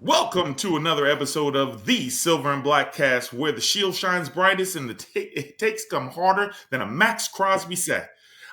Welcome to another episode of the Silver and Blackcast, where the shield shines brightest and the takes come harder than a Max Crosby set.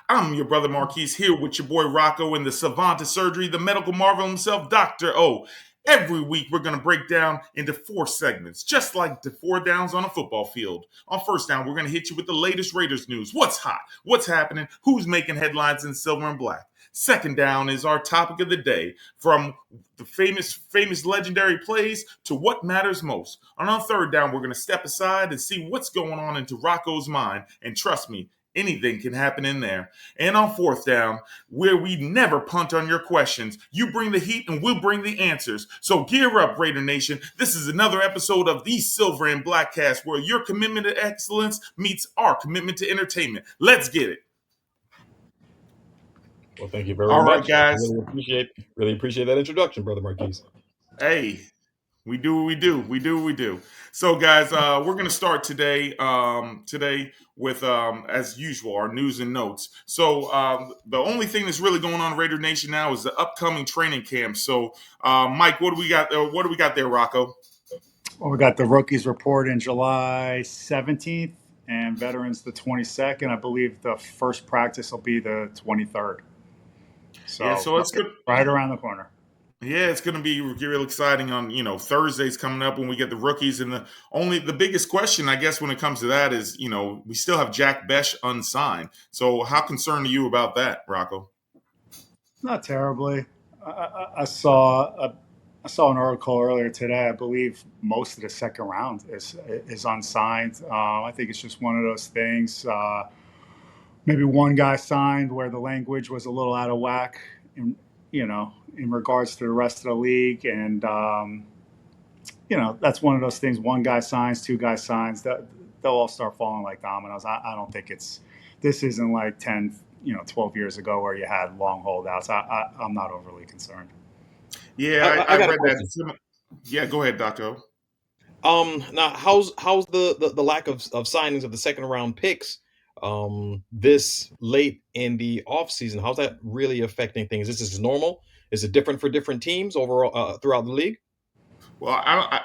I'm your brother Marquise here with your boy Rocco and the savant of surgery, the medical marvel himself, Dr. O. Every week, we're going to break down into four segments, just like the four downs on a football field. On first down, we're going to hit you with the latest Raiders news. What's hot? What's happening? Who's making headlines in silver and black? Second down is our topic of the day, from the famous legendary plays to what matters most. On our third down, we're going to step aside and see what's going on into Rocco's mind. And trust me, anything can happen in there. And on fourth down, where we never punt on your questions, you bring the heat and we'll bring the answers. So gear up, Raider Nation. This is another episode of the Silver and Blackcast, where your commitment to excellence meets our commitment to entertainment. Let's get it. Well, thank you very All right, much. guys. Really appreciate that introduction, Brother Marquise. Hey, we do what we do. We do what we do. So, guys, we're going to start today. Today with, as usual, our news and notes. So, the only thing that's really going on in Raider Nation now is the upcoming training camp. So, Mike, what do we got? What do we got there, Rocco? Well, we got the rookies report in July 17th and veterans the 22nd. I believe the first practice will be the 23rd. So it's good. Right around the corner. Yeah, it's going to be real exciting on, Thursday's coming up when we get the rookies. And the biggest question, I guess, when it comes to that is, we still have Jack Besh unsigned. So how concerned are you about that, Rocco? Not terribly. I saw an article earlier today. I believe most of the second round is unsigned. I think it's just one of those things. Maybe one guy signed where the language was a little out of whack, in regards to the rest of the league. And, that's one of those things. One guy signs, two guys signs, that they'll all start falling like dominoes. I don't think this isn't like 10, 12 years ago where you had long holdouts. I'm not overly concerned. Yeah, I got a read that. question. Yeah, go ahead, Doctor O. Now, how's the lack of signings of the second round picks this late in the offseason? How's that really affecting things? Is this normal? Is it different for different teams overall throughout the league? Well, I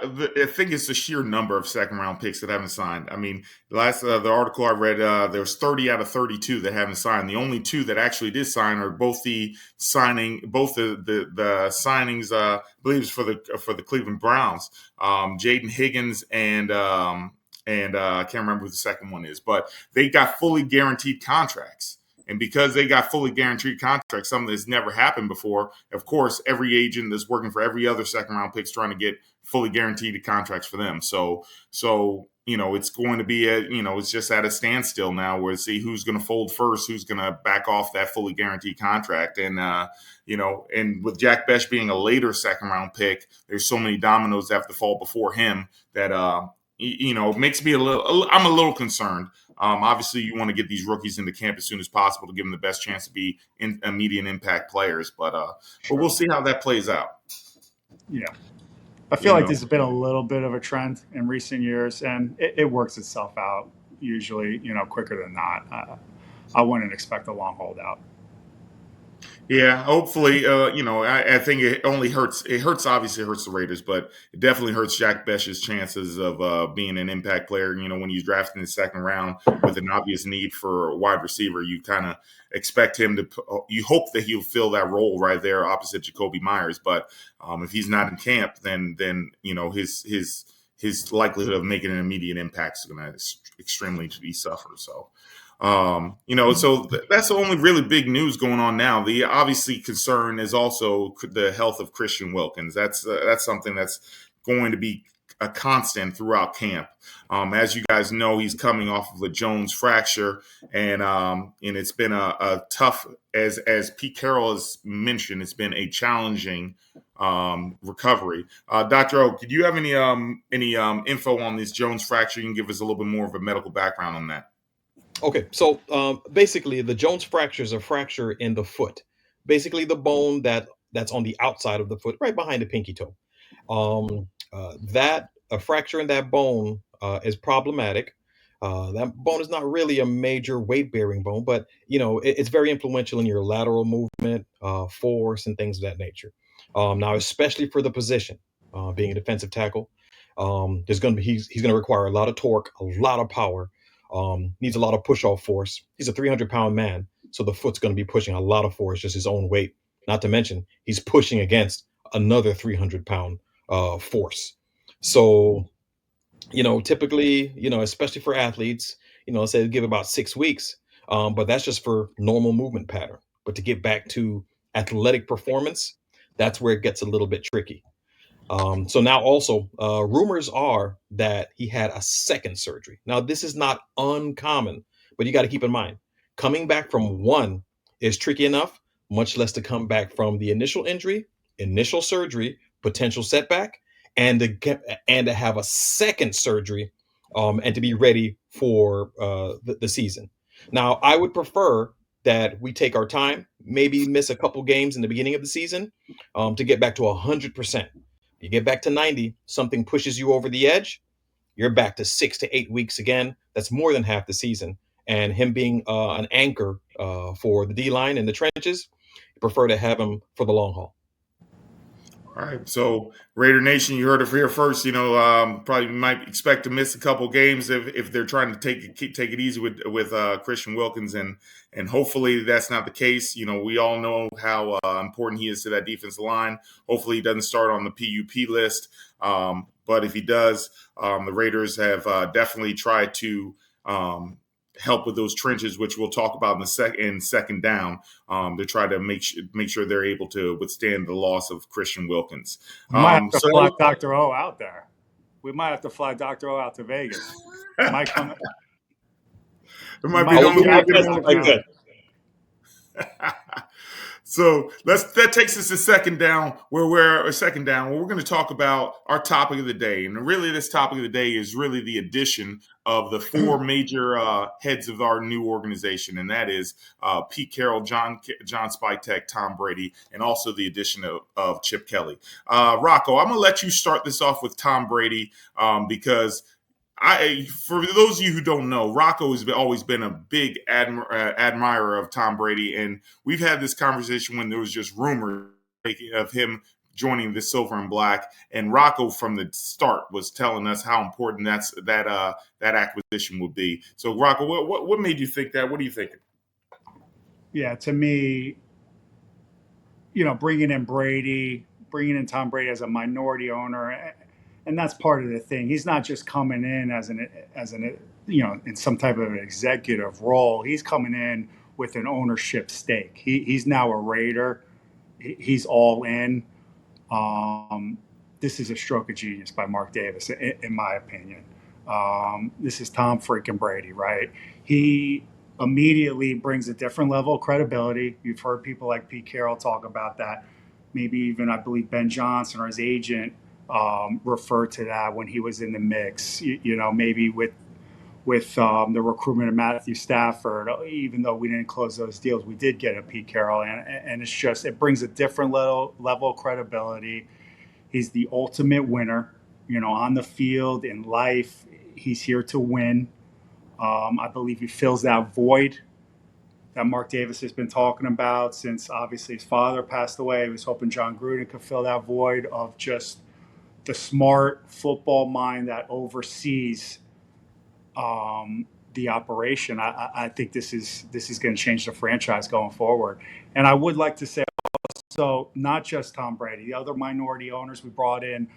think it's the sheer number of second round picks that haven't signed. I mean, the article I read, there was 30 out of 32 that haven't signed. The only two that actually did sign are both the signings. I believe is for the Cleveland Browns, Jaden Higgins and I can't remember who the second one is, but they got fully guaranteed contracts. And because they got fully guaranteed contracts, something that's never happened before, of course, every agent that's working for every other second round pick is trying to get fully guaranteed contracts for them. So it's going to be it's just at a standstill now where see who's going to fold first, who's going to back off that fully guaranteed contract. And, and with Jack Besh being a later second round pick, there's so many dominoes that have to fall before him that, it makes me I'm a little concerned. Obviously, you want to get these rookies into camp as soon as possible to give them the best chance to be immediate impact players. But we'll see how that plays out. Yeah. I feel like this has been a little bit of a trend in recent years, and it works itself out usually, quicker than not. I wouldn't expect a long holdout. Yeah, hopefully, I think it only hurts. It obviously hurts the Raiders, but it definitely hurts Jack Besh's chances of being an impact player. When he's drafted in the second round with an obvious need for a wide receiver, you kind of expect him to. You hope that he'll fill that role right there opposite Jacoby Myers. But if he's not in camp, then his likelihood of making an immediate impact is going to extremely be suffer. So. So that's the only really big news going on now. The obviously concern is also the health of Christian Wilkins. That's something that's going to be a constant throughout camp. As you guys know, he's coming off of a Jones fracture, and it's been a tough, as Pete Carroll has mentioned, it's been a challenging recovery. Dr. O, could you have any info on this Jones fracture? You can give us a little bit more of a medical background on that. Okay, so basically, the Jones fracture is a fracture in the foot, basically the bone that's on the outside of the foot, right behind the pinky toe. That a fracture in that bone is problematic. That bone is not really a major weight-bearing bone, but it's very influential in your lateral movement, force, and things of that nature. Now, especially for the position. being a defensive tackle. He's going to require a lot of torque, a lot of power. Needs a lot of push off force. He's a 300-pound man, so the foot's going to be pushing a lot of force, just his own weight. Not to mention he's pushing against another 300-pound force. So typically, especially for athletes, say give about 6 weeks, but that's just for normal movement pattern. But to get back to athletic performance, that's where it gets a little bit tricky. So now also, rumors are that he had a second surgery. Now, this is not uncommon, but you got to keep in mind, coming back from one is tricky enough, much less to come back from the initial injury, initial surgery, potential setback, and to have a second surgery, and to be ready for the season. Now, I would prefer that we take our time, maybe miss a couple games in the beginning of the season, to get back to 100%. You get back to 90, something pushes you over the edge, you're back to 6 to 8 weeks again. That's more than half the season. And him being an anchor for the D line in the trenches, you prefer to have him for the long haul. All right, so Raider Nation, you heard it here first. Probably might expect to miss a couple games if they're trying to take it easy with Christian Wilkins, and hopefully that's not the case. We all know how important he is to that defensive line. Hopefully he doesn't start on the PUP list, but if he does, the Raiders have definitely tried to help with those trenches, which we'll talk about in second down, to try to make sure they're able to withstand the loss of Christian Wilkins. We might have to fly Dr. O out there. We might have to fly Dr. O out to Vegas. Might come. It might be the only way to do it. So that takes us to second down, where we're going to talk about our topic of the day. And really, this topic of the day is really the addition of the four major heads of our new organization. And that is Pete Carroll, John Spytek, Tom Brady, and also the addition of Chip Kelly. Rocco, I'm going to let you start this off with Tom Brady, because for those of you who don't know, Rocco has always been a big admirer of Tom Brady, and we've had this conversation when there was just rumors of him joining the Silver and Black, and Rocco from the start was telling us how important that acquisition would be. So, Rocco, what made you think that? What are you thinking? Yeah, to me, bringing in Tom Brady as a minority owner. And that's part of the thing. He's not just coming in as an in some type of an executive role. He's coming in with an ownership stake. He's now a Raider. He's all in. This is a stroke of genius by Mark Davis, in my opinion. This is Tom freaking Brady, right? He immediately brings a different level of credibility. You've heard people like Pete Carroll talk about that. Maybe even, I believe, Ben Johnson or his agent referred to that when he was in the mix. Maybe with the recruitment of Matthew Stafford, even though we didn't close those deals, we did get a Pete Carroll, and it brings a different level of credibility. He's the ultimate winner, on the field, in life. He's here to win. I believe he fills that void that Mark Davis has been talking about since obviously his father passed away. He was hoping John Gruden could fill that void of just the smart football mind that oversees the operation. I think this is going to change the franchise going forward. And I would like to say also, not just Tom Brady, the other minority owners we brought in,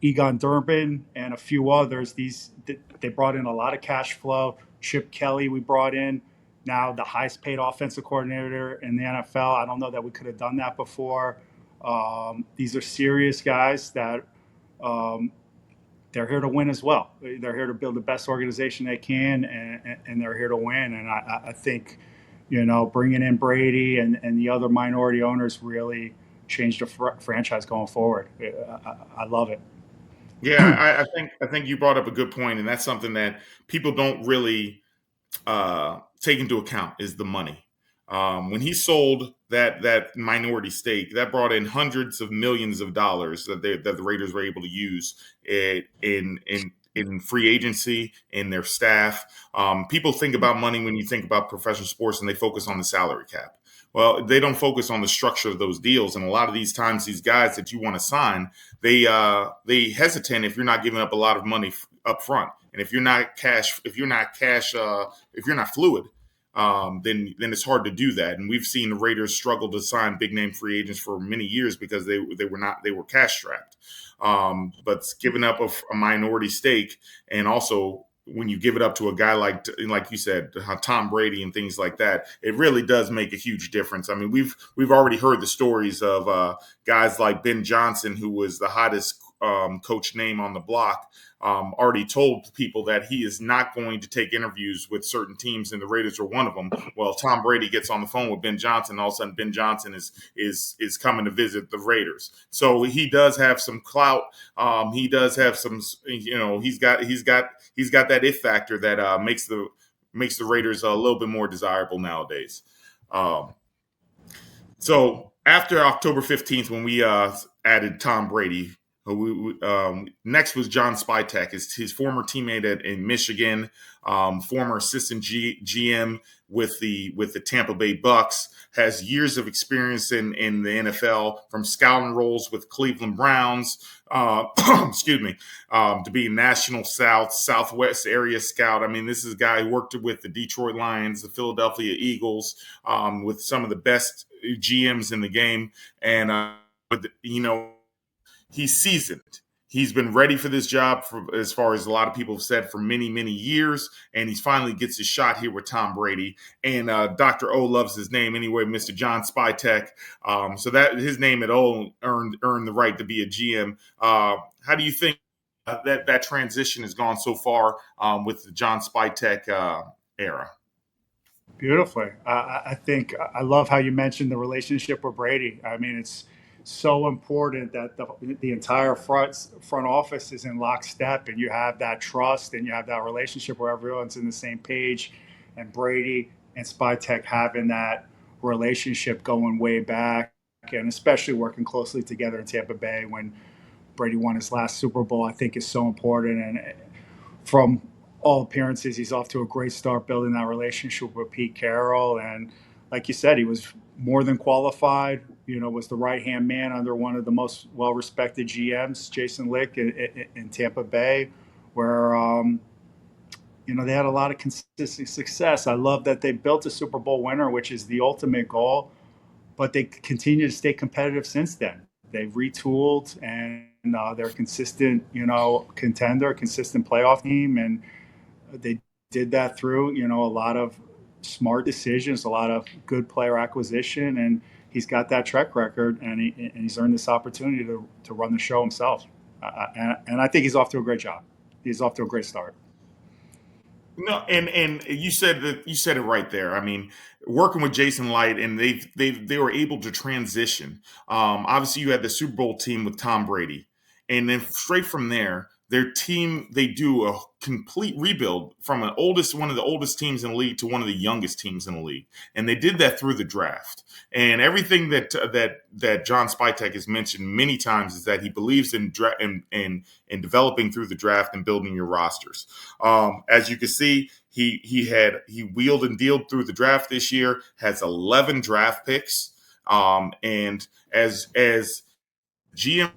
Egon Durbin and a few others. They brought in a lot of cash flow. Chip Kelly we brought in, now the highest paid offensive coordinator in the NFL. I don't know that we could have done that before. These are serious guys that they're here to win as well. They're here to build the best organization they can, and they're here to win. And I think, bringing in Brady and the other minority owners really changed the franchise going forward. I love it. Yeah, I think you brought up a good point, and that's something that people don't really take into account is the money. When he sold that minority stake, that brought in hundreds of millions of dollars that the Raiders were able to use in free agency, in their staff. People think about money when you think about professional sports, and they focus on the salary cap. Well, they don't focus on the structure of those deals, and a lot of these times, these guys that you want to sign, they hesitate if you're not giving up a lot of money up front, and if you're not fluid, then it's hard to do that. And we've seen the Raiders struggle to sign big name free agents for many years because they were cash strapped. But giving up a minority stake, and also when you give it up to a guy like you said, Tom Brady and things like that, it really does make a huge difference. I mean, we've already heard the stories of guys like Ben Johnson, who was the hottest coach name on the block, already told people that he is not going to take interviews with certain teams, and the Raiders are one of them. Well, Tom Brady gets on the phone with Ben Johnson, all of a sudden Ben Johnson is coming to visit the Raiders. So he does have some clout. He does have some, he's got that it factor that makes the Raiders a little bit more desirable nowadays. So after October 15th, when we added Tom Brady, next was John Spytek, his former teammate in Michigan, former assistant GM with the Tampa Bay Bucks, has years of experience in the NFL, from scouting roles with Cleveland Browns, excuse me, to be national Southwest area scout. I mean, this is a guy who worked with the Detroit Lions, the Philadelphia Eagles, with some of the best GMs in the game, and he's seasoned. He's been ready for this job, for, as far as a lot of people have said, for many, many years. And he finally gets his shot here with Tom Brady. And Dr. O loves his name anyway, Mr. John Spytek. So that his name at O earned the right to be a GM. How do you think that transition has gone so far with the John Spytek era? Beautifully. I think I love how you mentioned the relationship with Brady. I mean, it's so important that the entire front office is in lockstep, and you have that trust and you have that relationship where everyone's in the same page. And Brady and Spytek having that relationship going way back, and especially working closely together in Tampa Bay when Brady won his last Super Bowl, I think is so important. And from all appearances, he's off to a great start building that relationship with Pete Carroll. And like you said, he was more than qualified, was the right-hand man under one of the most well-respected GMs, Jason Lick, in Tampa Bay, where, they had a lot of consistent success. I love that they built a Super Bowl winner, which is the ultimate goal, but they continue to stay competitive since then. They've retooled, and they're a consistent, contender, consistent playoff team, and they did that through, a lot of smart decisions, a lot of good player acquisition, and he's got that track record, and he's earned this opportunity to run the show himself. And I think he's off to a great job. He's off to a great start. No, and you said it right there. I mean, working with Jason Light, and they were able to transition. Obviously, you had the Super Bowl team with Tom Brady, and then straight from there, their team, they do a complete rebuild from one of the oldest teams in the league to one of the youngest teams in the league, and they did that through the draft. And everything that John Spytek has mentioned many times is that he believes in developing through the draft and building your rosters. As you can see, he wheeled and dealed through the draft this year, has 11 draft picks, and as GM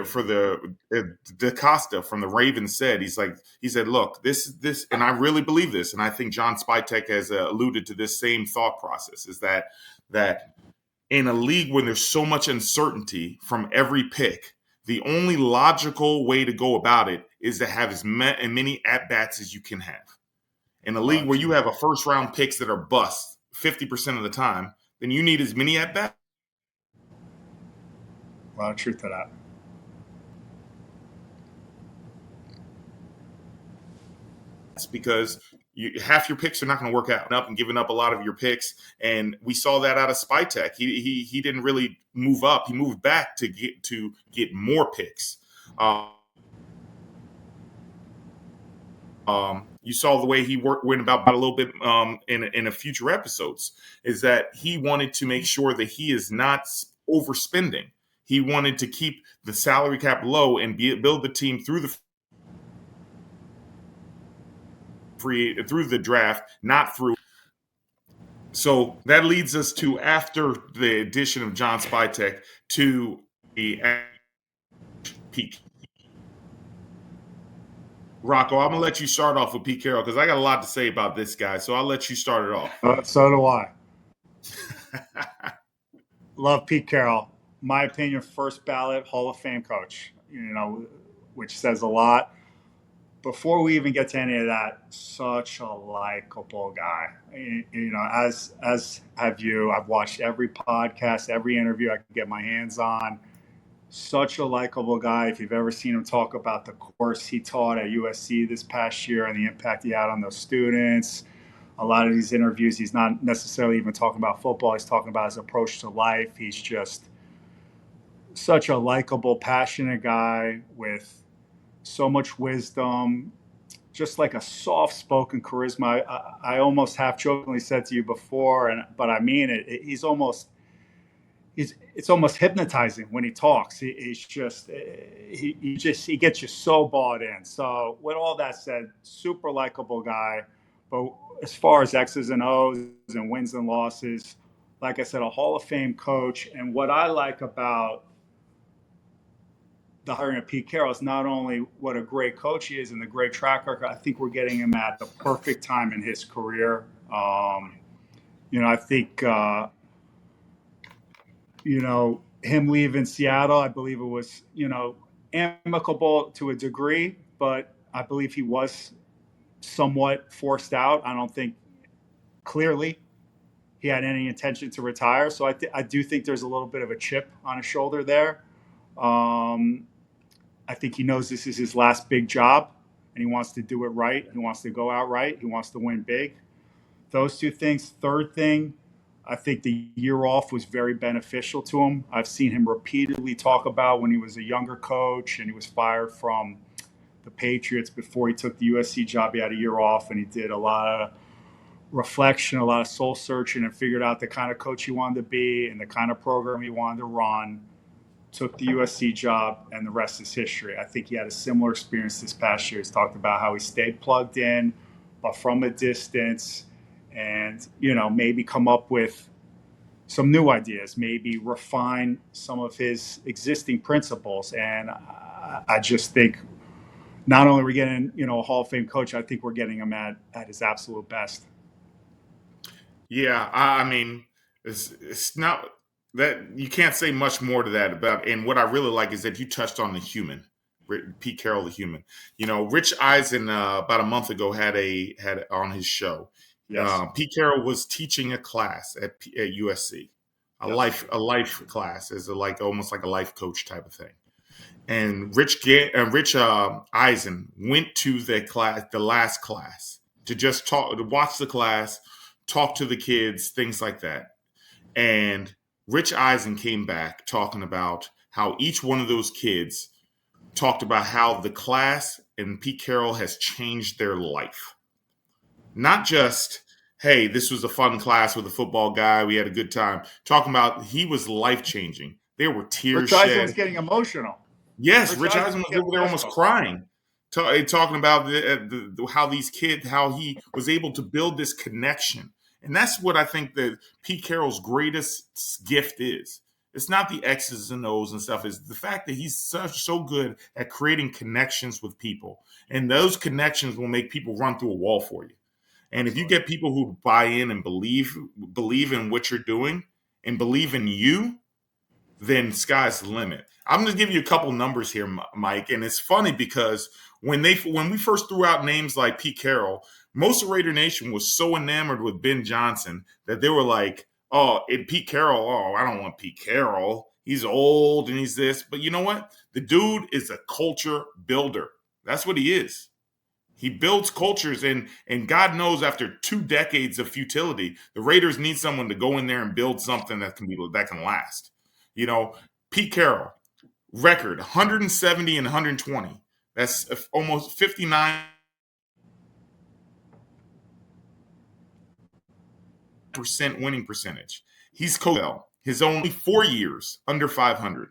for the DaCosta from the Ravens said, he said, look, this, and I really believe this, and I think John Spytek has alluded to this same thought process, is that in a league where there's so much uncertainty from every pick, the only logical way to go about it is to have as many at-bats as you can have. In a league where you have a first-round picks that are bust 50% of the time, then you need as many at-bats. A lot of truth to that. Because half your picks are not going to work out, up and giving up a lot of your picks, and we saw that out of Spytek. He didn't really move up; he moved back to get more picks. You saw the way he went about a little bit in a future episodes, is that he wanted to make sure that he is not overspending. He wanted to keep the salary cap low and build the team through the draft, not through. So that leads us to, after the addition of John Spytek, to the peak. Rocco, I'm gonna let you start off with Pete Carroll because I got a lot to say about this guy. So I'll let you start it off. So do I. Love Pete Carroll. My opinion, first ballot Hall of Fame coach. Which says a lot. Before we even get to any of that, such a likable guy. As have you. I've watched every podcast, every interview I can get my hands on. Such a likable guy. If you've ever seen him talk about the course he taught at USC this past year and the impact he had on those students, a lot of these interviews, he's not necessarily even talking about football. He's talking about his approach to life. He's just such a likable, passionate guy with so much wisdom, just like a soft-spoken charisma. I almost half jokingly said to you before, but I mean it. It's almost hypnotizing when he talks. He gets you so bought in. So with all that said, super likable guy. But as far as X's and O's and wins and losses, like I said, a Hall of Fame coach. And what I like about the hiring of Pete Carroll is not only what a great coach he is and the great track record. I think we're getting him at the perfect time in his career. I think him leaving Seattle, I believe it was amicable to a degree, but I believe he was somewhat forced out. I don't think clearly he had any intention to retire. So I do think there's a little bit of a chip on his shoulder there. I think he knows this is his last big job and he wants to do it right. He wants to go out right. He wants to win big. Those two things. Third thing, I think the year off was very beneficial to him. I've seen him repeatedly talk about when he was a younger coach and he was fired from the Patriots before he took the USC job. He had a year off and he did a lot of reflection, a lot of soul searching, and figured out the kind of coach he wanted to be and the kind of program he wanted to run. Took the USC job, and the rest is history. I think he had a similar experience this past year. He's talked about how he stayed plugged in, but from a distance, and maybe come up with some new ideas, maybe refine some of his existing principles. And I just think not only are we getting a Hall of Fame coach, I think we're getting him at his absolute best. Yeah, I mean, it's not that you can't say much more to that about. And what I really like is that you touched on the human, Pete Carroll, the human. Rich Eisen about a month ago had on his show. Yes. Pete Carroll was teaching a class at USC, a life class, as almost like a life coach type of thing. And Rich Eisen went to the last class to just to watch the class, talk to the kids, things like that. And Rich Eisen came back talking about how each one of those kids talked about how the class and Pete Carroll has changed their life. Not just, hey, this was a fun class with a football guy, we had a good time. Talking about he was life-changing. There were tears Rich shed. Eisen was getting emotional. Yes, Rich Eisen was over there almost crying, talking about how these kids, how he was able to build this connection. And that's what I think that Pete Carroll's greatest gift is. It's not the X's and O's and stuff. It's the fact that he's so good at creating connections with people. And those connections will make people run through a wall for you. And if you get people who buy in and believe in what you're doing and believe in you, then sky's the limit. I'm going to give you a couple numbers here, Mike. And it's funny because when we first threw out names like Pete Carroll, most of Raider Nation was so enamored with Ben Johnson that they were like, oh, Pete Carroll, oh, I don't want Pete Carroll. He's old and he's this. But you know what? The dude is a culture builder. That's what he is. He builds cultures, and God knows after 2 decades of futility, the Raiders need someone to go in there and build something that can last. Pete Carroll, record 170 and 120. That's almost 59% winning percentage. He's coached his only 4 years under 500.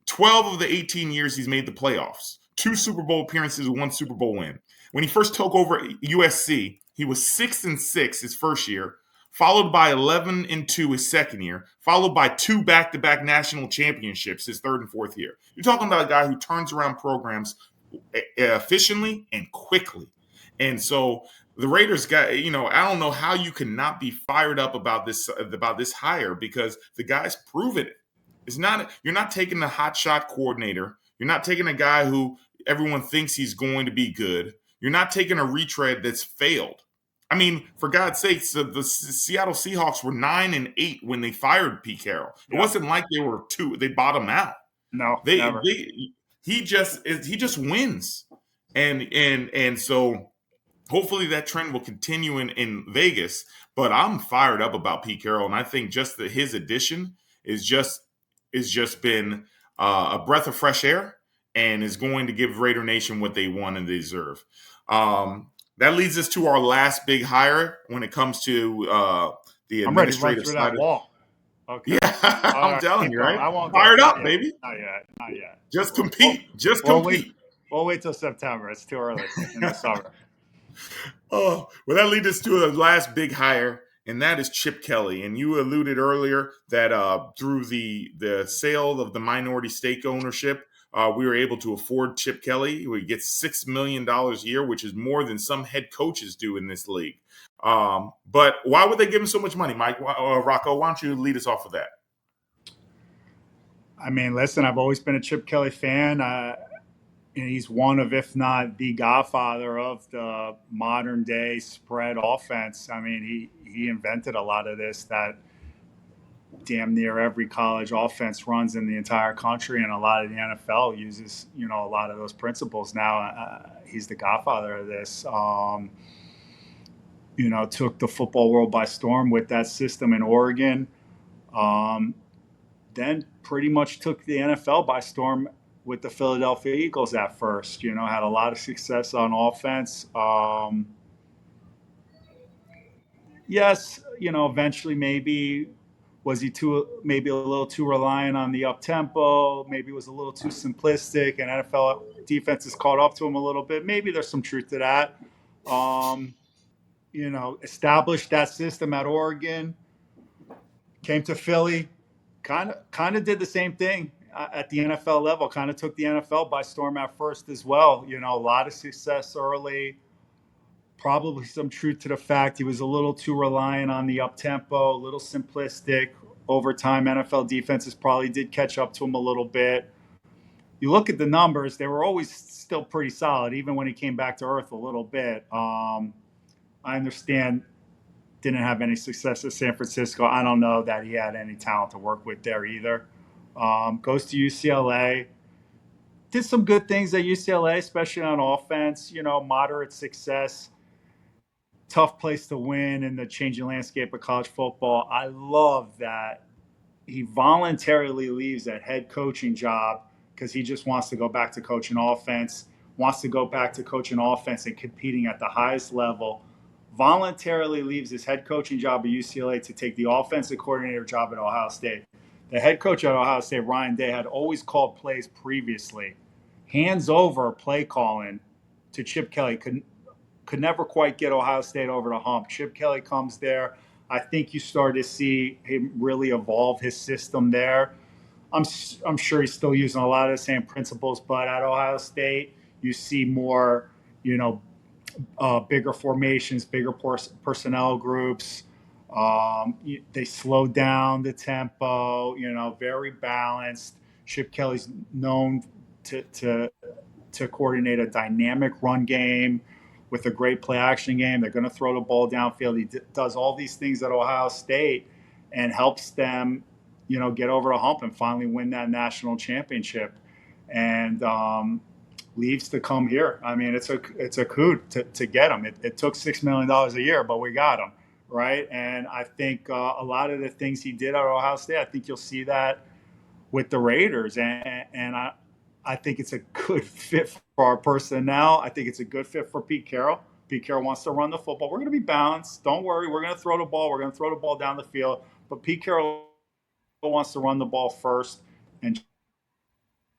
12 of the 18 years he's made the playoffs. 2 Super Bowl appearances, 1 Super Bowl win. When he first took over USC, he was 6-6 his first year, followed by 11-2 his second year, followed by 2 back-to-back national championships his third and fourth year. You're talking about a guy who turns around programs efficiently and quickly. And so the Raiders got, I don't know how you can not be fired up about this hire, because the guy's proven it. It's not, you're not taking a hotshot coordinator. You're not taking a guy who everyone thinks he's going to be good. You're not taking a retread that's failed. I mean, for God's sakes, the Seattle Seahawks were 9-8 when they fired Pete Carroll. It wasn't like they bottomed out. No, never. He just wins, and so hopefully that trend will continue in Vegas. But I'm fired up about Pete Carroll, and I think just that his addition is just been a breath of fresh air, and is going to give Raider Nation what they want and deserve. That leads us to our last big hire when it comes to the administrative side. I'm ready to run through that wall. Okay. Yeah, I'm telling you, right? I won't Fired up, baby. Not yet. Just compete. Compete. We'll wait till September. It's too early in the summer. Oh, well, that leads us to the last big hire, and that is Chip Kelly. And you alluded earlier that through the sale of the minority stake ownership, we were able to afford Chip Kelly. We get $6 million a year, which is more than some head coaches do in this league. But why would they give him so much money, Mike? Rocco, why don't you lead us off with that? I mean, listen, I've always been a Chip Kelly fan. And he's one of, if not the godfather of the modern day spread offense. I mean, he invented a lot of this that damn near every college offense runs in the entire country, and a lot of the NFL uses, a lot of those principles. Now he's the godfather of this. Took the football world by storm with that system in Oregon. Then pretty much took the NFL by storm with the Philadelphia Eagles at first. Had a lot of success on offense. Yes, eventually maybe was he maybe a little too reliant on the up tempo? Maybe was a little too simplistic, and NFL defenses caught up to him a little bit. Maybe there's some truth to that. Established that system at Oregon, came to Philly, kind of did the same thing at the NFL level, kind of took the NFL by storm at first as well. A lot of success early, probably some truth to the fact he was a little too reliant on the up tempo, a little simplistic. Over time, NFL defenses probably did catch up to him a little bit. You look at the numbers, they were always still pretty solid, even when he came back to earth a little bit. I understand didn't have any success at San Francisco. I don't know that he had any talent to work with there either. Goes to UCLA. Did some good things at UCLA, especially on offense, moderate success. Tough place to win in the changing landscape of college football. I love that he voluntarily leaves that head coaching job because he just wants to go back to coaching offense, and competing at the highest level. Voluntarily leaves his head coaching job at UCLA to take the offensive coordinator job at Ohio State. The head coach at Ohio State, Ryan Day, had always called plays previously. Hands over play calling to Chip Kelly. Could never quite get Ohio State over the hump. Chip Kelly comes there. I think you start to see him really evolve his system there. I'm sure he's still using a lot of the same principles, but at Ohio State, you see more, bigger formations, bigger personnel groups. They slow down the tempo, very balanced. Chip Kelly's known to coordinate a dynamic run game with a great play action game. They're going to throw the ball downfield. He does all these things at Ohio State and helps them, get over the hump and finally win that national championship. And leaves to come here. I mean, it's a coup to get him. It took $6 million a year, but we got him, right? And I think a lot of the things he did at Ohio State, I think you'll see that with the Raiders. And I think it's a good fit for our personnel. I think it's a good fit for Pete Carroll. Pete Carroll wants to run the football. We're going to be balanced. Don't worry. We're going to throw the ball. We're going to throw the ball down the field. But Pete Carroll wants to run the ball first, and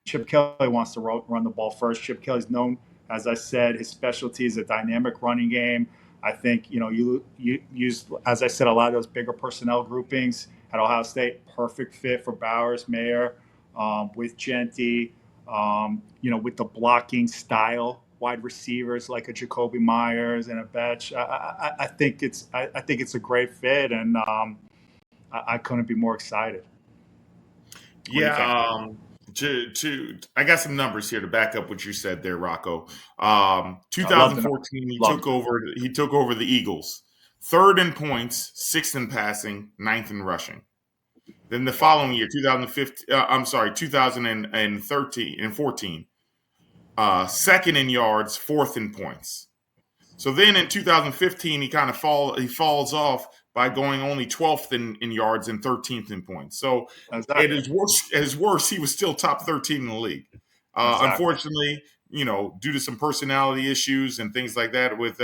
Chip Kelly wants to run the ball first. Chip Kelly's known, as I said, his specialty is a dynamic running game. I think you use, as I said, a lot of those bigger personnel groupings at Ohio State. Perfect fit for Bowers, Mayer, with Genty. With the blocking style, wide receivers like a Jacoby Myers and a Betch. I think it's a great fit, and I couldn't be more excited. What do you think? Yeah, I got some numbers here to back up what you said there, Rocco. I love the 2014, he love took them. over. He took over the Eagles, third in points, sixth in passing, ninth in rushing. Then the Wow, following year, 2015, I'm sorry, 2013 and 14, second in yards, fourth in points. So then in 2015, he falls off by going only 12th in yards and 13th in points. So exactly, at his worst, he was still top 13 in the league. exactly. Unfortunately, due to some personality issues and things like that with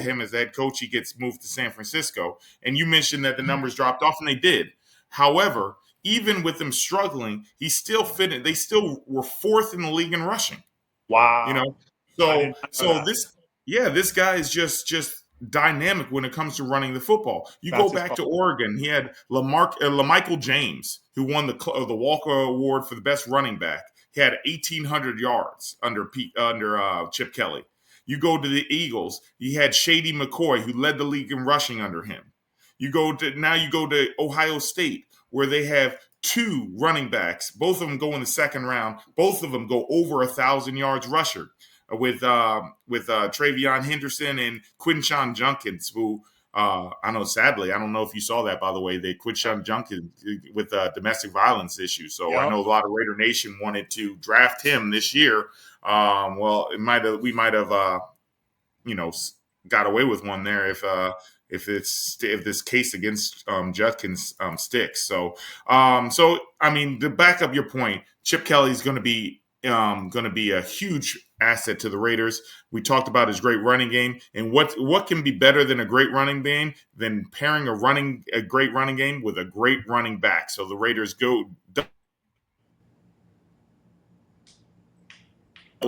him as head coach, he gets moved to San Francisco. And you mentioned that the numbers dropped off, and they did. However, even with them struggling, he still fit in. They still were fourth in the league in rushing. You Wow, know, I so did not know so that. this guy is just dynamic when it comes to running the football. You go That's his back fault. to Oregon, he had LaMichael James, who won the Walker Award for the best running back. He had 1,800 yards under Chip Kelly. You go to the Eagles, he had Shady McCoy, who led the league in rushing under him. You go to Ohio State, where they have two running backs. Both of them go in the second round. Both of them go over 1,000 yards rusher with Travion Henderson and Quinshawn Junkins, who I know. Sadly, I don't know if you saw that. By the way, they Quinshawn Junkins with domestic violence issues. So I Yep. know a lot of Raider Nation wanted to draft him this year. Well, we might have you know got away with one there if this case against Judkins sticks. So I mean, to back up your point, Chip Kelly's going to be a huge asset to the Raiders. We talked about his great running game, and what can be better than a great running game than pairing a great running game with a great running back. So the Raiders go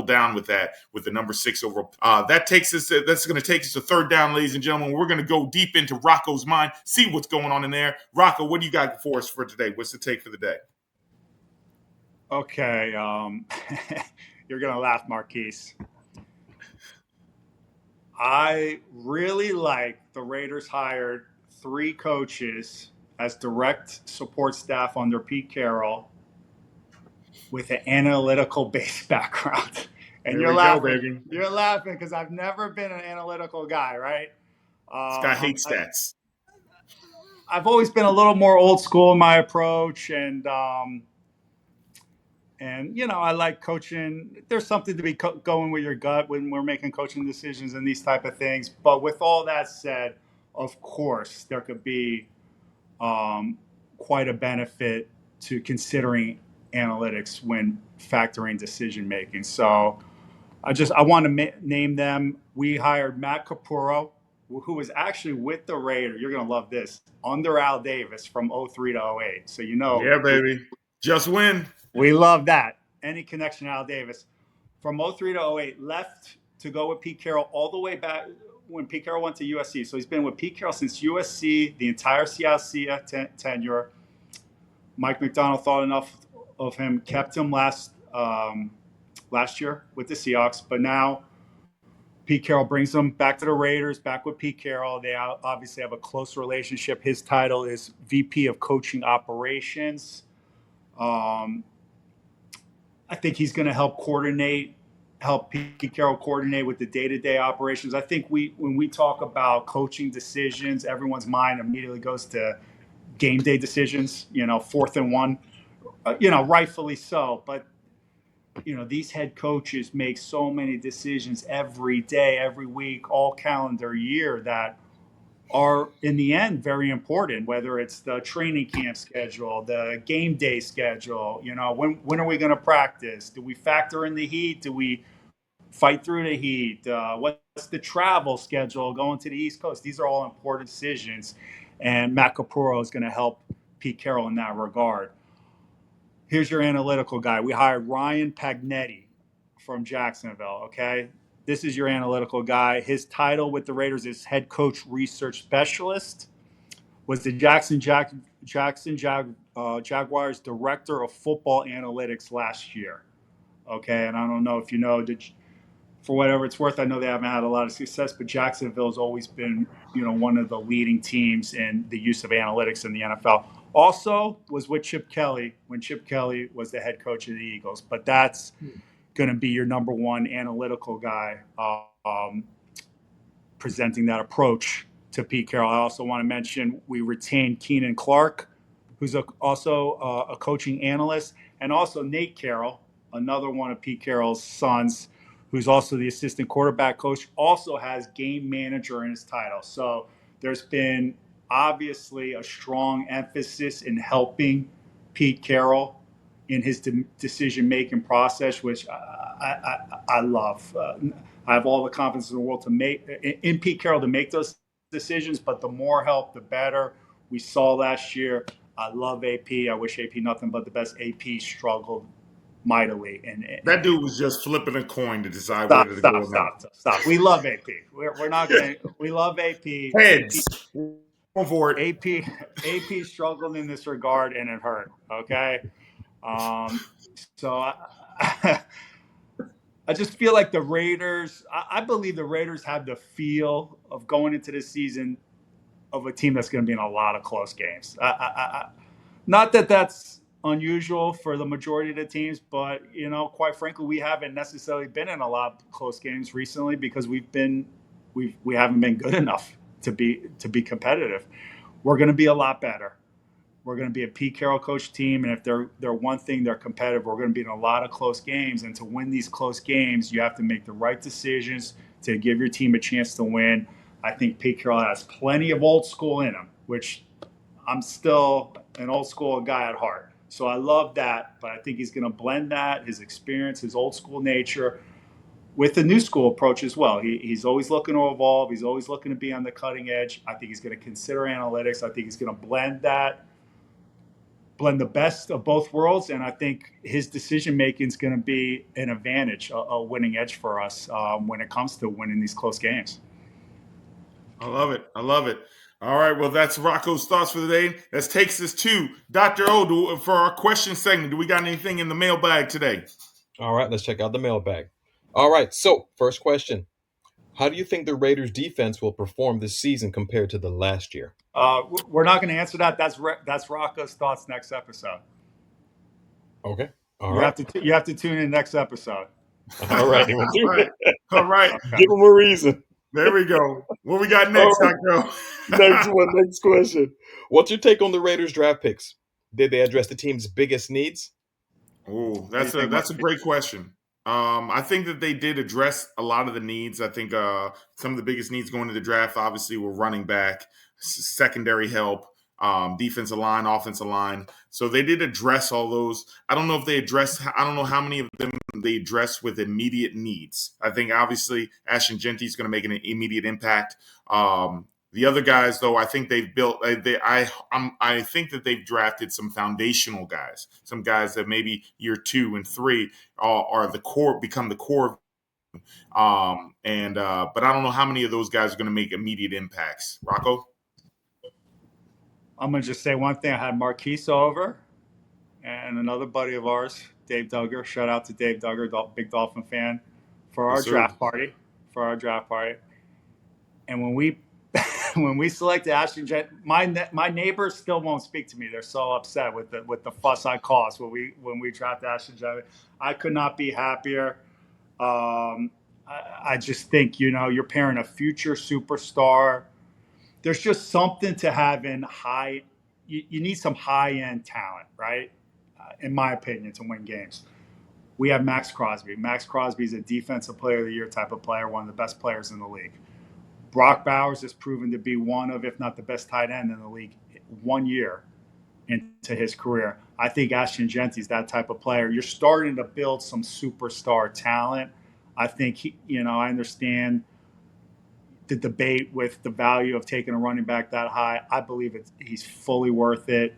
down with that with the number 6 overall. That's going to take us to third down, ladies and gentlemen. We're going to go deep into Rocco's mind, see what's going on in there. Rocco, what do you got for us for today? What's the take for the day? Okay. You're gonna laugh, Marquise. I really like the Raiders hired 3 coaches as direct support staff under Pete Carroll with an analytical based background. And There you're we go, laughing. baby. You're laughing because I've never been an analytical guy, right? This guy hates stats. I've always been a little more old school in my approach, and I like coaching. There's something to be going with your gut when we're making coaching decisions and these type of things. But with all that said, of course, there could be quite a benefit to considering analytics when factoring decision making. So I want to name them. We hired Matt Capurro, who was actually with the Raiders. You're going to love this, under Al Davis from '03 to '08. So Yeah, baby. Just win. we love that. Any connection to Al Davis from '03 to '08, left to go with Pete Carroll all the way back when Pete Carroll went to USC. So he's been with Pete Carroll since USC, the entire Seattle tenure. Mike McDonald thought enough of him, kept him last year with the Seahawks, but now Pete Carroll brings him back to the Raiders, back with Pete Carroll. They obviously have a close relationship. His title is VP of Coaching Operations. Um, I think he's going to help Pete Carroll coordinate with the day-to-day operations. I think when we talk about coaching decisions, everyone's mind immediately goes to game day decisions. 4th and 1. Rightfully so. But these head coaches make so many decisions every day, every week, all calendar year that are in the end very important, whether it's the training camp schedule, the game day schedule. When are we going to practice? Do we factor in the heat? Do we fight through the heat? What's the travel schedule going to the East Coast? These are all important decisions, and Matt Capurro is going to help Pete Carroll in that regard. Here's your analytical guy. We hired Ryan Pagnetti from Jacksonville. Okay, This is your analytical guy. His title with the Raiders is head coach research specialist. Was the Jaguars director of football analytics last year. Okay, and I don't know if you know, for whatever it's worth, I know they haven't had a lot of success, but Jacksonville's always been, one of the leading teams in the use of analytics in the NFL. Also was with Chip Kelly when Chip Kelly was the head coach of the Eagles, but that's going to be your number one analytical guy presenting that approach to Pete Carroll. I also want to mention we retained Keenan Clark, who's also a coaching analyst, and also Nate Carroll, another one of Pete Carroll's sons, who's also the assistant quarterback coach, also has game manager in his title. So there's been obviously a strong emphasis in helping Pete Carroll in his decision-making process, which I love. I have all the confidence in the world to make in Pete Carroll to make those decisions, but the more help, the better. We saw last year. I love AP. I wish AP nothing but the best. AP struggled mightily, and That dude was just flipping a coin to decide whether to go or not. Stop. We love AP. We're not gonna. We love AP. Heads. Go for it. AP struggled in this regard, and it hurt. Okay, so I just feel like the Raiders. I believe the Raiders have the feel of going into this season of a team that's going to be in a lot of close games. Not that that's unusual for the majority of the teams, but quite frankly, we haven't necessarily been in a lot of close games recently because we haven't been good enough to be competitive. We're going to be a lot better. We're going to be a Pete Carroll coach team, and if they're one thing, they're competitive. We're going to be in a lot of close games, and to win these close games, you have to make the right decisions to give your team a chance to win. I think Pete Carroll has plenty of old school in him, which I'm still an old school guy at heart. So I love that, but I think he's going to blend that, his experience, his old school nature, with the new school approach as well. He's always looking to evolve. He's always looking to be on the cutting edge. I think he's going to consider analytics. I think he's going to blend the best of both worlds, and I think his decision making is going to be an advantage, a winning edge for us when it comes to winning these close games. I love it. All right, well, that's Rocco's thoughts for the day. That takes us to Dr. O for our question segment. Do we got anything in the mailbag today? All right, let's check out the mailbag. All right, so first question. How do you think the Raiders defense will perform this season compared to the last year? We're not going to answer that. That's Rocco's thoughts next episode. Okay. You have to tune in next episode. All right. All right. Okay. Give them a reason. There we go. What we got next, Dr. Next question. What's your take on the Raiders draft picks? Did they address the team's biggest needs? Oh, that's a great question. I think that they did address a lot of the needs. I think some of the biggest needs going into the draft obviously were running back, secondary help, defensive line, offensive line. So they did address all those. I don't know how many of them they addressed with immediate needs. I think obviously Ashton Genty is going to make an immediate impact. The other guys, though, I think they've built. I think that they've drafted some foundational guys, some guys that maybe year 2 and 3 are the core, become the core. But I don't know how many of those guys are going to make immediate impacts. Rocco, I'm going to just say one thing. I had Marquise over, and another buddy of ours, Dave Duggar. Shout out to Dave Duggar, big Dolphin fan, for our draft party. And when we selected Ashton Genty, my neighbors still won't speak to me. They're so upset with the fuss I caused when we drafted Ashton Genty. I could not be happier. I just think you're pairing a future superstar. There's just something to having high. You need some high end talent, right? In my opinion, to win games. We have Max Crosby. Max Crosby is a defensive player of the year type of player, one of the best players in the league. Brock Bowers has proven to be one of, if not the best tight end in the league 1 year into his career. I think Ashton Genty is that type of player. You're starting to build some superstar talent. I think I understand the debate with the value of taking a running back that high. I believe he's fully worth it.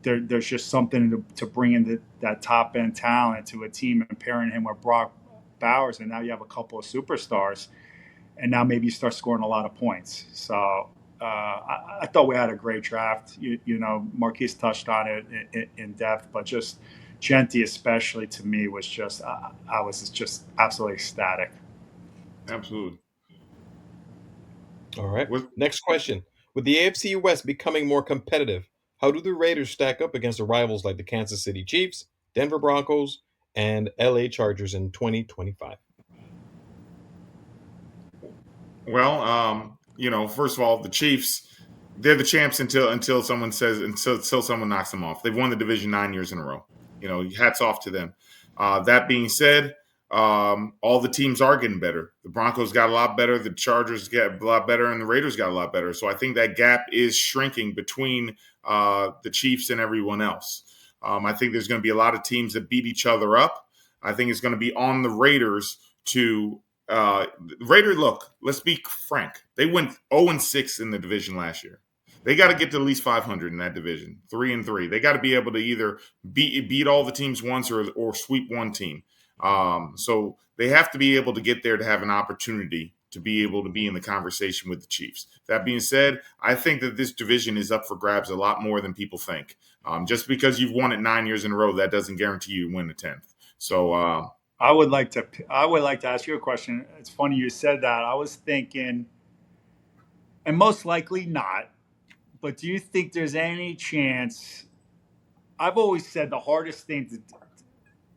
There's just something to bring in that top end talent to a team, and pairing him with Brock Bowers, and now you have a couple of superstars, and now maybe you start scoring a lot of points. So I thought we had a great draft. Marquise touched on it in depth, but just Genti especially to me was just I was just absolutely ecstatic. Absolutely. All right. With Next question. With the AFC West becoming more competitive, how do the Raiders stack up against the rivals like the Kansas City Chiefs, Denver Broncos, and LA Chargers in 2025? Well, first of all, the Chiefs, they're the champs until someone knocks them off. They've won the division 9 years in a row. Hats off to them. That being said, all the teams are getting better. The Broncos got a lot better, the Chargers got a lot better, and the Raiders got a lot better. So I think that gap is shrinking between the Chiefs and everyone else. I think there's going to be a lot of teams that beat each other up. I think it's going to be on the Raiders to look, let's be frank. They went 0-6 in the division last year. They got to get to at least 500 in that division, 3-3. They got to be able to either beat all the teams once or sweep one team. So they have to be able to get there to have an opportunity to be able to be in the conversation with the Chiefs. That being said, I think that this division is up for grabs a lot more than people think. Just because you've won it 9 years in a row, that doesn't guarantee you win the 10th. So I would like to ask you a question. It's funny you said that. I was thinking, and most likely not, but do you think there's any chance? I've always said the hardest thing to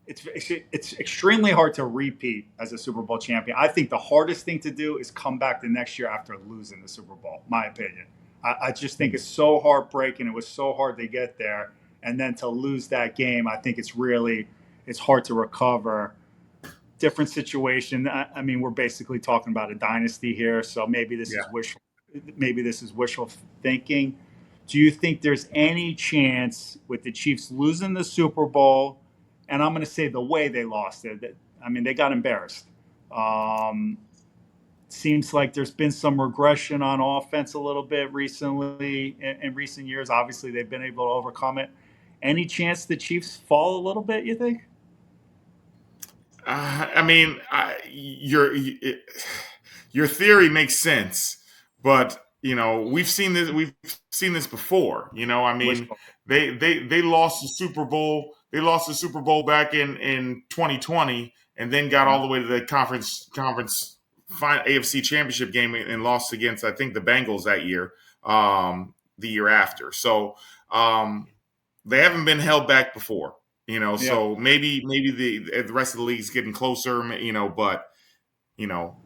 it's extremely hard to repeat as a Super Bowl champion. I think the hardest thing to do is come back the next year after losing the Super Bowl. My opinion. I just think it's so heartbreaking. It was so hard to get there, and then to lose that game, I think it's hard to recover. Different situation. I mean, we're basically talking about a dynasty here, so maybe this yeah. is wishful thinking. Do you think there's any chance with the Chiefs losing the Super Bowl, and I'm going to say the way they lost it? I mean, they got embarrassed. Seems like there's been some regression on offense a little bit recently in recent years. Obviously, they've been able to overcome it. Any chance the Chiefs fall a little bit, you think? Your theory makes sense, but we've seen this. We've seen this before. Wishful. They lost the Super Bowl. They lost the Super Bowl back in 2020, and then got all the way to the conference AFC Championship game and lost against, I think, the Bengals that year. The year after, so they haven't been held back before. So maybe the rest of the league's getting closer. But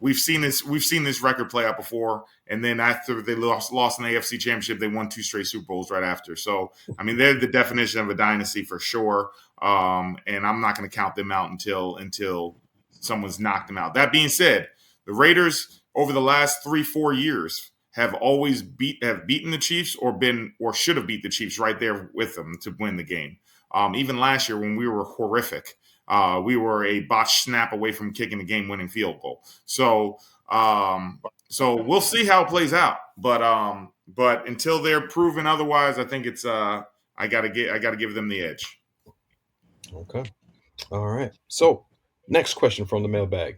we've seen this record play out before, and then after they lost in the AFC Championship, they won 2 straight Super Bowls right after. So I mean, they're the definition of a dynasty for sure. And I'm not going to count them out until someone's knocked them out. That being said, the Raiders over the last 3-4 years have always beaten the Chiefs or should have beat the Chiefs right there with them to win the game. Even last year when we were horrific, we were a botched snap away from kicking the game-winning field goal. So we'll see how it plays out. But until they're proven otherwise, I think it's I gotta give them the edge. Okay. All right. So, next question from the mailbag.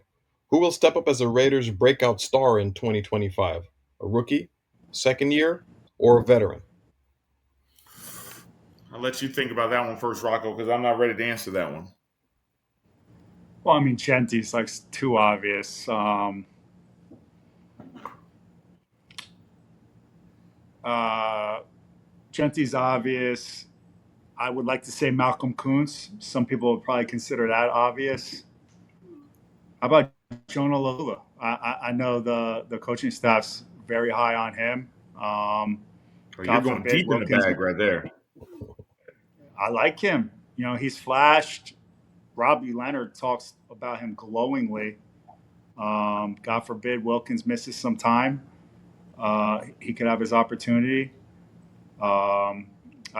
Who will step up as a Raiders breakout star in 2025? A rookie, second year, or a veteran? I'll let you think about that one first, Rocco, because I'm not ready to answer that one. Well, I mean, Genti's like too obvious. Genti's obvious. I would like to say Malcolm Kuntz. Some people would probably consider that obvious. How about Jonah Lula? I know the coaching staff's very high on him. You're going deep in the bag right there. I like him. He's flashed. Robbie Leonard talks about him glowingly. God forbid Wilkins misses some time. He could have his opportunity. I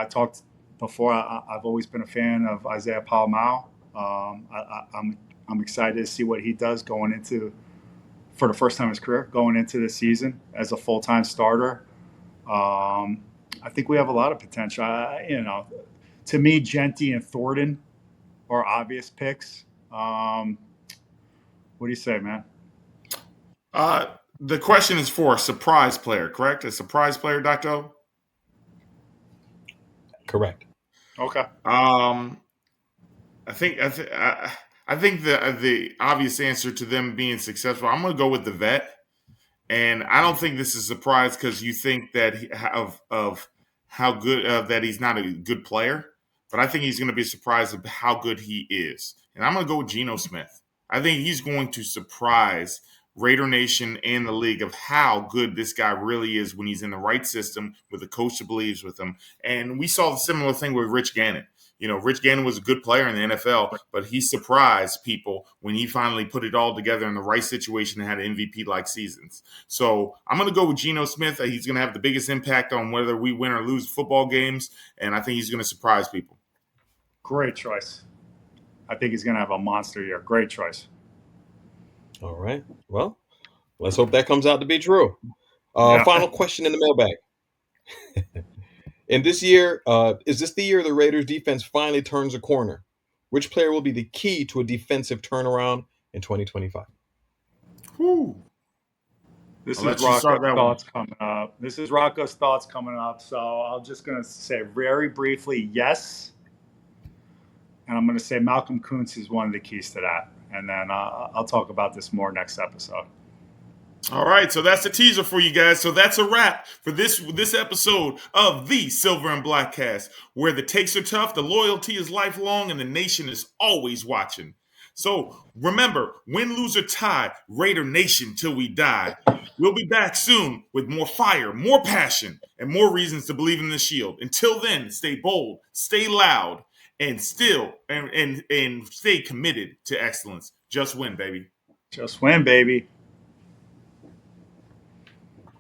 talked before. I've always been a fan of Isaiah Palomau. I'm excited to see what he does for the first time in his career, going into the season as a full-time starter. I think we have a lot of potential. To me, Genti and Thornton are obvious picks. What do you say, man? The question is for a surprise player, correct? A surprise player, Dr. O? Correct. Okay. I think the obvious answer to them being successful, I'm going to go with the vet. And I don't think this is a surprise because you think that of how good that he's not a good player, but I think he's going to be surprised of how good he is. And I'm going to go with Geno Smith. I think he's going to surprise Raider Nation and the league of how good this guy really is when he's in the right system with a coach that believes with him. And we saw the similar thing with Rich Gannon. You know, Rich Gannon was a good player in the NFL, but he surprised people when he finally put it all together in the right situation and had MVP-like seasons. So I'm going to go with Geno Smith. He's going to have the biggest impact on whether we win or lose football games, and I think he's going to surprise people. Great choice. I think he's going to have a monster year. Great choice. All right. Well, let's hope that comes out to be true. Yeah. Final question in the mailbag. In this year, is this the year the Raiders defense finally turns a corner? Which player will be the key to a defensive turnaround in 2025? Whew. This I'll is let you start Rocco's that thoughts coming up. This is Rocco's thoughts coming up. So I'm just going to say very briefly, yes. And I'm going to say Malcolm Kuntz is one of the keys to that. And then I'll talk about this more next episode. All right, so that's the teaser for you guys. So that's a wrap for this episode of the Silver and Blackcast, where the takes are tough, the loyalty is lifelong, and the nation is always watching. So remember, win, lose, or tie, Raider Nation till we die. We'll be back soon with more fire, more passion, and more reasons to believe in the Shield. Until then, stay bold, stay loud, and stay committed to excellence. Just win, baby. Just win, baby.